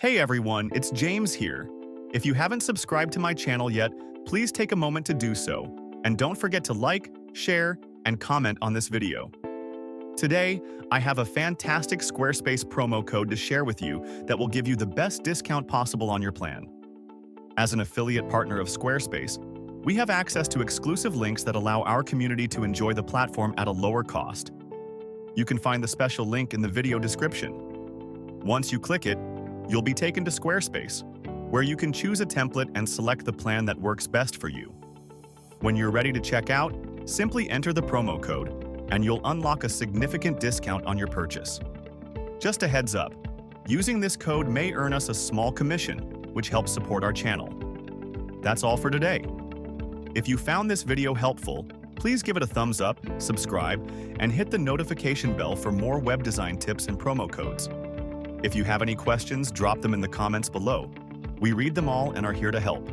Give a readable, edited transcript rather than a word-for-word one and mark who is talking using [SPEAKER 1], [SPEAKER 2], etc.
[SPEAKER 1] Hey everyone, it's James here. If you haven't subscribed to my channel yet, please take a moment to do so. And don't forget to like, share, and comment on this video. Today, I have a fantastic Squarespace promo code to share with you that will give you the best discount possible on your plan. As an affiliate partner of Squarespace, we have access to exclusive links that allow our community to enjoy the platform at a lower cost. You can find the special link in the video description. Once you click it, you'll be taken to Squarespace, where you can choose a template and select the plan that works best for you. When you're ready to check out, simply enter the promo code, and you'll unlock a significant discount on your purchase. Just a heads up, using this code may earn us a small commission, which helps support our channel. That's all for today. If you found this video helpful, please give it a thumbs up, subscribe, and hit the notification bell for more web design tips and promo codes. If you have any questions, drop them in the comments below. We read them all and are here to help.